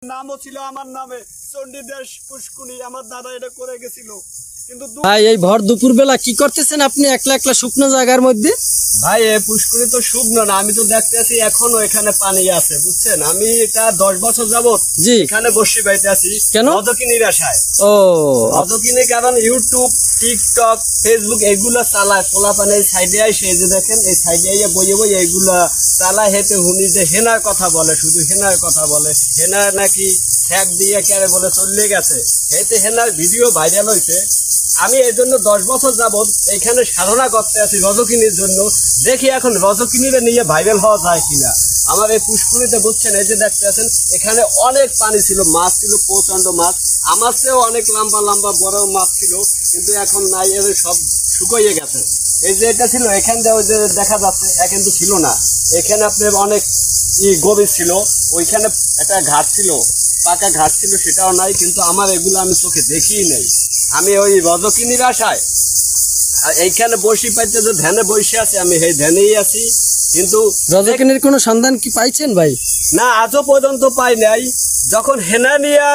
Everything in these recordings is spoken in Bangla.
নামও ছিল আমার নামে চণ্ডীদাস পুষ্কুনি। আমার দাদা এটা করে গেছিল। কিন্তু ভাই এই ভর দুপুর বেলা কি করতেছেন আপনি একলা একলা শুকনো জায়গার মধ্যে? ভাই এই পুষ্কুনি তো শুকনো না, আমি তো দেখতে আছি এখনো এখানে পানি আছে, বুঝছেন। আমি এটা 10 বছর যাবত জি এখানে বসে বাইতে আছি। কেন? রজকিনীর আশায়। ও রজকিনী কারণ ইউটিউব, টিকটক, ফেসবুক এগুলা চালায়। পোলা পানি সাইডে আই সেই যে দেখেন এই সাইডে আইয়া বইয়ে বইয়ে এইগুলা চালায়। হেতে হুনি যে হেনার কথা বলে, শুধু হেনার কথা বলে। হেনা নাকি ফ্যাক দিয়ে কেড়ে বলে চলে গেছে। হেতে হেনার ভিডিও ভাইরাল হয়েছে। আমি এই জন্য 10 বছর যাবত এখানে সাধনা করতে আছি রজকিনীর জন্য। দেখি এখন রজকিনীরে নিয়ে ভাইরাল হওয়া যায় কিনা। আমার এই পুষ্কুনিতে বুঝছেন, এই যে দেখতে আছেন এখানে অনেক পানি ছিল, মাছ ছিল, প্রচন্ড মাছ। আমার চেয়েও অনেক লম্বা লম্বা বড় মাছ ছিল, কিন্তু এখন নাই, এদের সব শুকিয়ে গেছে। এই যে এটা ছিল এখান দিয়ে ওই যে দেখা যাচ্ছে, কিন্তু ছিল না। এখানে আপনার অনেক গভীর ছিল, ওইখানে একটা ঘাট ছিল, পাকা ঘাট ছিল, সেটাও নাই। কিন্তু আমার এগুলো আমি চোখে দেখিই নাই। আমি ওই রজকিনীর আশায় এইখানে বসি পাইতে যে ধ্যানে বসে আছি, আমি সেই ধ্যানেই আছি। কিন্তু রজকিনীর কোনো সন্ধান কি পাইছেন ভাই? না, আজও পর্যন্ত পাই নাই। যখন হেনা নিয়ে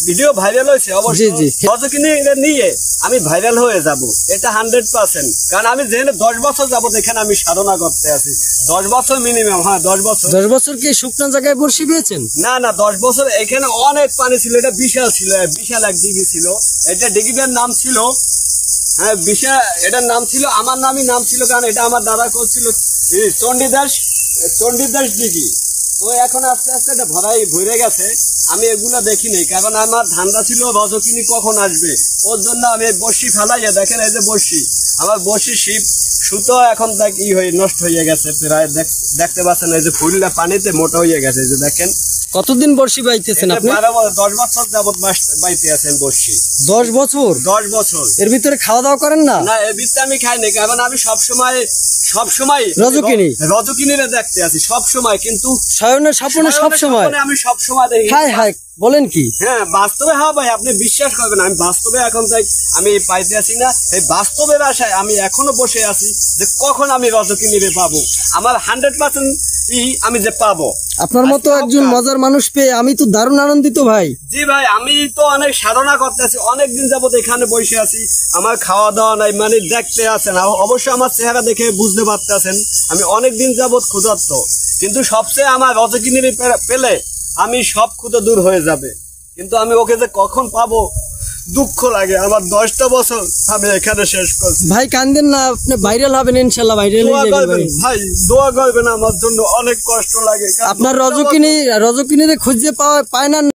ভিডিও ভাইরাল হয়েছে, অবশ্যই রজকিনী নিয়ে আমি ভাইরাল হয়ে যাব, এটা 100%। কারণ আমি যেখানে 10 বছর যাবত এখানে আমি সাধনা করতে আছি। 10 বছর মিনিমাম। হ্যাঁ 10 বছর। 10 বছর কি শুকনো জায়গায় বসে পেয়েছেন? না না, 10 বছর এখানে অনেক পানি ছিল। এটা বিশাল ছিল, বিশাল এক ডিগি ছিল। এটা ডিগিটার নাম ছিল, হ্যাঁ বিশাল, এটার নাম ছিল, আমার নাম ছিল, কারণ এটা আমার দাদা করছিল চণ্ডীদাস দিঘি। তো এখন আস্তে আস্তে এটা ভরে গেছে। আমি এগুলা দেখিনি, কারণ আমার ধান্দা ছিল রজকিনী কখন আসবে। ওর জন্য আমি বর্ষি ফেলাইয়া, দেখেন এই যে বর্ষি, আমার বর্ষি শিপ সুতো এখন দেখ নষ্ট হয়ে গেছে প্রায়। দেখতে পাচ্ছেন এই যে ফুলটা পানিতে মোটা হয়ে গেছে, যে দেখেন। কতদিন বর্ষি বাইতেছেন আপনি? 10 বছর যাবত বাইতে আছেন বর্ষি। 10 বছর? 10 বছর। এর ভিতরে খাওয়া দাওয়া করেন না? না, এর ভিতরে আমি খাই না, কারণ আমি সবসময় রজকিনীরে দেখতে আছি সবসময়। কিন্তু স্বয়নের স্বপ্নে সবসময় আমি সবসময় দেখি। হাই হাই বলেন কি? হ্যাঁ বাস্তবে। হ্যাঁ ভাই, আপনি বিশ্বাস করবেন, আমি বাস্তবে এখন তাই আমি পাইতে আছি না। এই বাস্তবের আশায় আমি এখনো বসে আছি যে কখন আমি রজকিনীরে পাবো। আমার 100% আমি যে পাবো। আপনার মতো একজন মজার মানুষ পেয়ে আমি তো দারুণ আনন্দিত ভাই। জি ভাই, আমি তো অনেক সাধনা করতে আছি, অনেকদিন যাবত এখানে বসে আছি। আমার খাওয়া দাওয়া নাই, মানে দেখতে আছেন, অবশ্যই আমার চেহারা দেখে বুঝতে পারতেছেন আমি অনেকদিন যাবত ক্ষুধার্ত। কিন্তু সবচেয়ে আমার রজকিনীর পেলে আমি সব ক্ষুধা দূর হয়ে যাবে। কিন্তু আমি ওকে যে কখন পাবো দুঃখ লাগে। আমার 10টা বছর আমি এখানে শেষ করছি। ভাই কান্দেন না, আপনি ভাইরাল হবেন ইনশাআল্লাহ। ভাইরাল হয়ে যাবেন ভাই, দোয়া করবেন আমার জন্য। অনেক কষ্ট লাগে। আপনার রজকিনীরে খুঁজে পায় না।